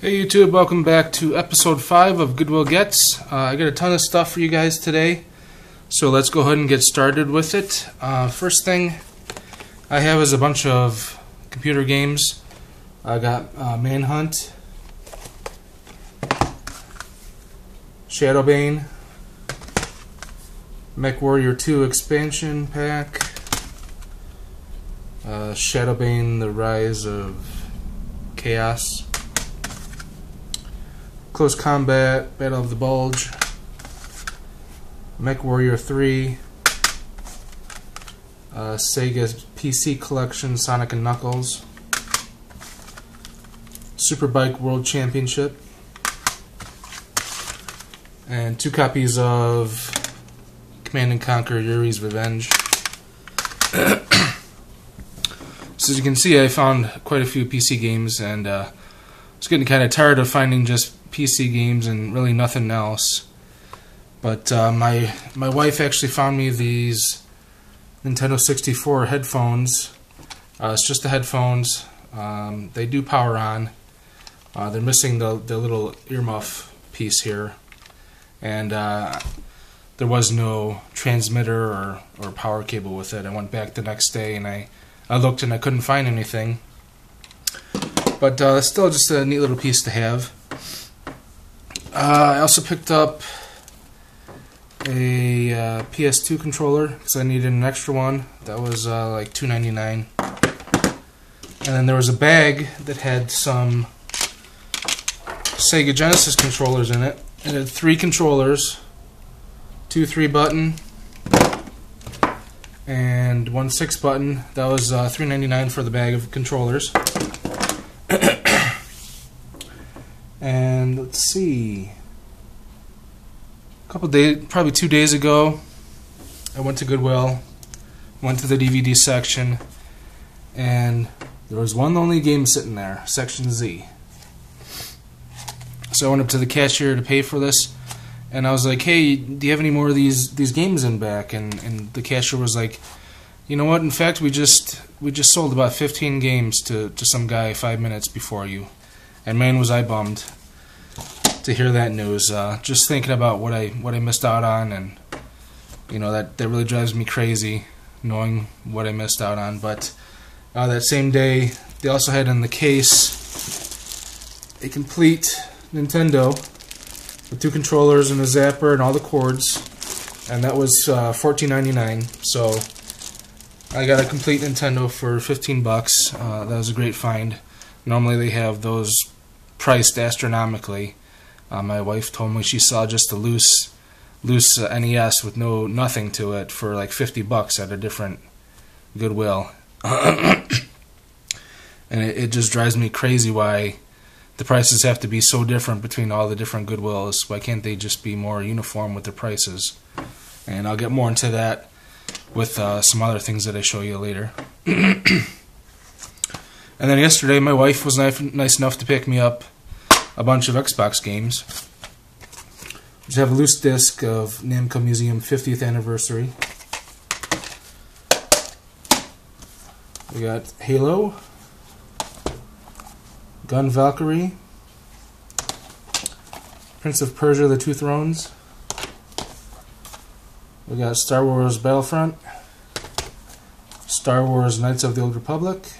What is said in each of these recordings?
Hey YouTube, welcome back to episode 5 of Goodwill Gets. I got a ton of stuff for you guys today, so let's go ahead and get started with it. First thing I have is a bunch of computer games. I got Manhunt, Shadowbane, MechWarrior 2 expansion pack, Shadowbane: The Rise of Chaos, Close Combat, Battle of the Bulge, MechWarrior 3, Sega PC Collection, Sonic & Knuckles, Superbike World Championship, and 2 copies of Command & Conquer Yuri's Revenge. So as you can see, I found quite a few PC games, and I was getting kind of tired of finding just PC games and really nothing else. But my wife actually found me these Nintendo 64 headphones. It's just the headphones. They do power on. They're missing the little earmuff piece here, and there was no transmitter or power cable with it. I went back the next day and I looked and I couldn't find anything. But still just a neat little piece to have. I also picked up a PS2 controller because I needed an extra one. That was like $2.99. And then there was a bag that had some Sega Genesis controllers in it. It had 3 controllers, 2 3-button, and 1 6-button. That was $3.99 for the bag of controllers. And let's see, a couple days, probably 2 days ago, I went to Goodwill, went to the DVD section, and there was one only game sitting there, Section Z. So I went up to the cashier to pay for this, and I was like, "Hey, do you have any more of these games in back?" And the cashier was like, "You know what? In fact, we just sold about 15 games to some guy 5 minutes before you." And man, was I bummed to hear that news. Just thinking about what I missed out on, and you know that really drives me crazy, knowing what I missed out on. But that same day, they also had in the case a complete Nintendo with 2 controllers and a zapper and all the cords, and that was $14.99. So I got a complete Nintendo for $15. That was a great find. Normally they have those priced astronomically. My wife told me she saw just a loose NES with nothing to it for like $50 at a different Goodwill. And it just drives me crazy why the prices have to be so different between all the different Goodwills. Why can't they just be more uniform with their prices? And I'll get more into that with some other things that I show you later. And then yesterday, my wife was nice enough to pick me up a bunch of Xbox games. We have a loose disc of Namco Museum 50th Anniversary. We got Halo, Gun Valkyrie, Prince of Persia: The Two Thrones. We got Star Wars Battlefront, Star Wars Knights of the Old Republic,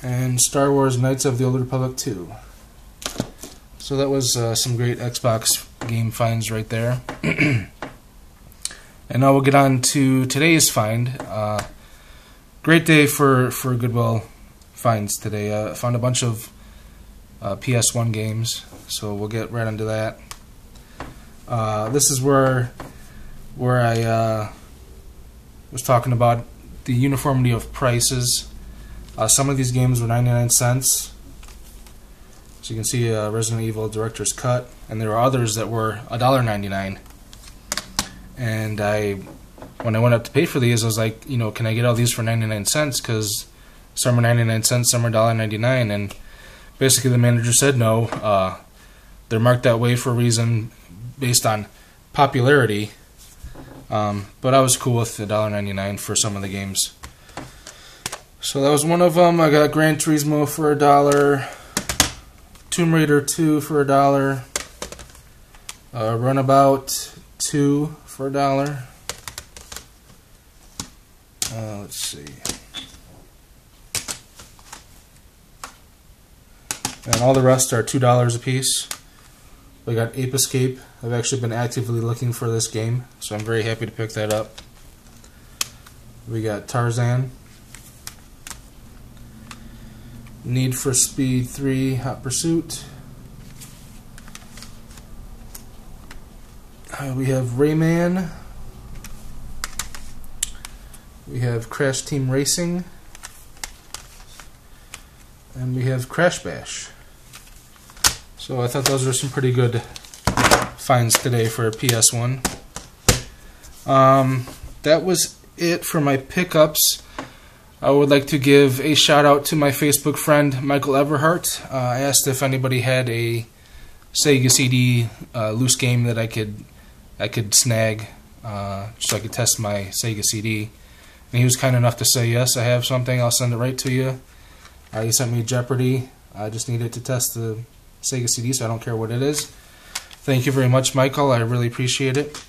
and Star Wars Knights of the Old Republic 2. So that was some great Xbox game finds right there. And now we'll get on to today's find. Great day for Goodwill finds today. I found a bunch of PS1 games, so we'll get right into that. This is where I was talking about the uniformity of prices. Some of these games were 99 cents. So you can see Resident Evil Director's Cut, and there were others that were $1.99. And when I went up to pay for these, I was like, you know, can I get all these for 99 cents? Because some are 99 cents, some are $1.99. And basically the manager said no. They're marked that way for a reason based on popularity. But I was cool with $1.99 for some of the games. So that was one of them. I got Gran Turismo for $1. Tomb Raider 2 for $1. Runabout 2 for $1. Let's see. And all the rest are $2 a piece. We got Ape Escape. I've actually been actively looking for this game, so I'm very happy to pick that up. We got Tarzan. Need for Speed 3 Hot Pursuit. We have Rayman. We have Crash Team Racing. And we have Crash Bash. So I thought those were some pretty good finds today for PS1. That was it for my pickups. I would like to give a shout out to my Facebook friend Michael Everhart. I asked if anybody had a Sega CD loose game that I could snag so I could test my Sega CD. And he was kind enough to say, yes, I have something, I'll send it right to you. He sent me Jeopardy. I just needed to test the Sega CD, so I don't care what it is. Thank you very much, Michael. I really appreciate it.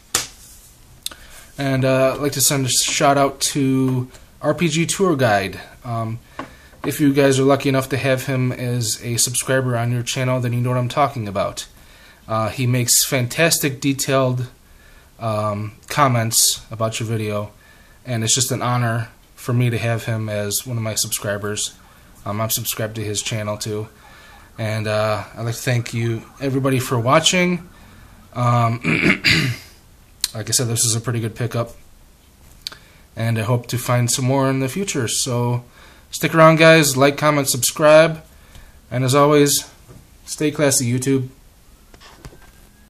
And I'd like to send a shout out to RPG Tour Guide. If you guys are lucky enough to have him as a subscriber on your channel, then you know what I'm talking about. He makes fantastic detailed comments about your video, and it's just an honor for me to have him as one of my subscribers. I'm subscribed to his channel too, and I'd like to thank you everybody for watching. Like I said, this is a pretty good pickup, and I hope to find some more in the future. So stick around, guys. Like, comment, subscribe, and as always, stay classy, YouTube.